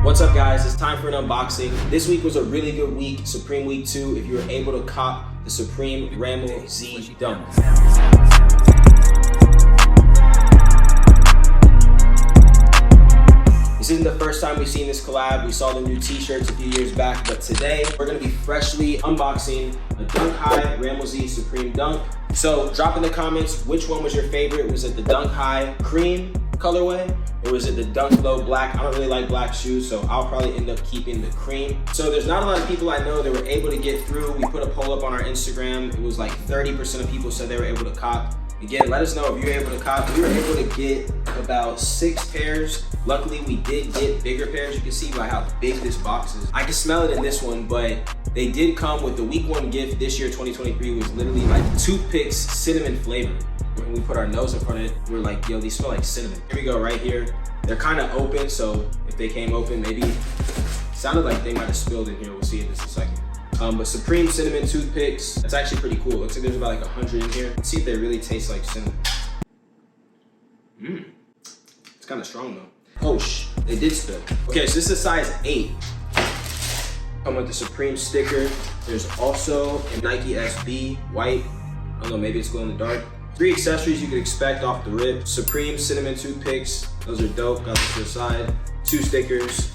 What's up guys, it's time for an unboxing. This week was a really good week, Supreme Week 2, if you were able to cop the Supreme Rammellzee Dunk. This isn't the first time we've seen this collab. We saw the new t-shirts a few years back, but today we're gonna be freshly unboxing a Dunk High Rammellzee Supreme Dunk. So drop in the comments which one was your favorite. Was it the Dunk High cream colorway, or was it the Dunk Low black? I don't really like black shoes, so I'll probably end up keeping the cream. So there's not a lot of people I know that were able to get through. We put a poll up on our Instagram. It was like 30% of people said they were able to cop. Again, let us know if you were able to cop. We were able to get about 6 pairs. Luckily, we did get bigger pairs. You can see by how big this box is. I can smell it in this one, but they did come with the week 1 gift this year, 2023, was literally like TOOTHPICKS cinnamon flavor. When we put our nose in front of it, we were like, yo, these smell like cinnamon. Here we go, right here. They're kind of open, so if they came open, maybe, sounded like they might have spilled in here. We'll see in just a second. But Supreme Cinnamon Toothpicks, that's actually pretty cool. Looks like there's about like 100 in here. Let's see if they really taste like cinnamon. It's kind of strong though. Oh, they did spill. Okay, so this is size 8. Come with the Supreme sticker. There's also a Nike SB, white. I don't know, maybe it's glow in the dark. 3 accessories you could expect off the rip. Supreme Cinnamon Toothpicks, those are dope, got this to the side. 2 stickers.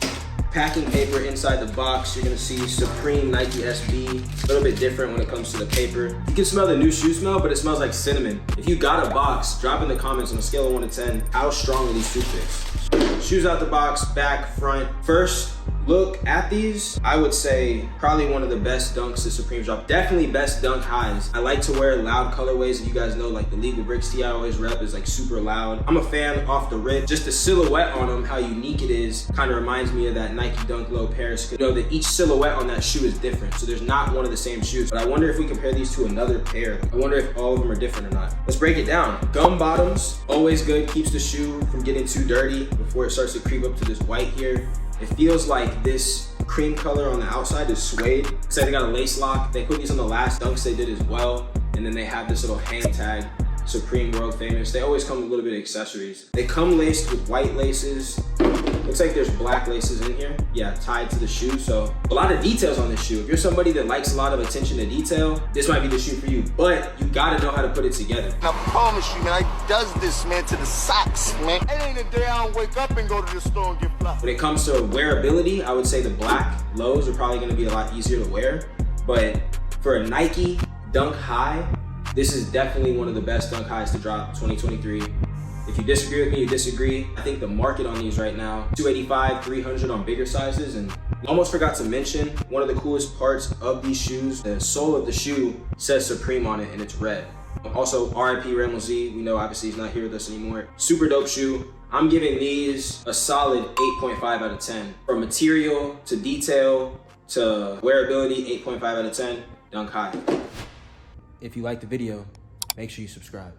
Packing paper inside the box, you're gonna see Supreme Nike SB. A little bit different when it comes to the paper. You can smell the new shoe smell, but it smells like cinnamon. If you got a box, drop in the comments on a scale of 1 to 10, how strong are these toothpicks? Shoes out the box, back, front. First, look at these. I would say probably one of the best dunks the Supremes drop. Definitely best Dunk Highs. I like to wear loud colorways, and you guys know like the Legal Bricks tee I always rep is like super loud. I'm a fan off the rip. Just the silhouette on them, how unique it is, kind of reminds me of that Nike Dunk Low Paris. You know that each silhouette on that shoe is different, so there's not one of the same shoes. But I wonder if we compare these to another pair. I wonder if all of them are different or not. Let's break it down. Gum bottoms, always good, keeps the shoe from getting too dirty before it starts to creep up to this white here. It feels like this cream color on the outside is suede. Looks like they got a lace lock. They put these on the last dunks they did as well. And then they have this little hang tag, Supreme World Famous. They always come with a little bit of accessories. They come laced with white laces. Looks like there's black laces in here. Yeah, tied to the shoe. So a lot of details on this shoe. If you're somebody that likes a lot of attention to detail, this might be the shoe for you, but you gotta know how to put it together. I promise you, man, I does this, man, to the socks, man. It ain't a day I don't wake up and go to the store and get fly. When it comes to wearability, I would say the black lows are probably gonna be a lot easier to wear, but for a Nike Dunk High, this is definitely one of the best Dunk Highs to drop 2023. If you disagree with me, you disagree. I think the market on these right now, $285, $300 on bigger sizes. And almost forgot to mention, one of the coolest parts of these shoes, the sole of the shoe says Supreme on it and it's red. Also, RIP Rammellzee. We know obviously he's not here with us anymore. Super dope shoe. I'm giving these a solid 8.5 out of 10. From material to detail to wearability, 8.5 out of 10, Dunk High. If you liked the video, make sure you subscribe.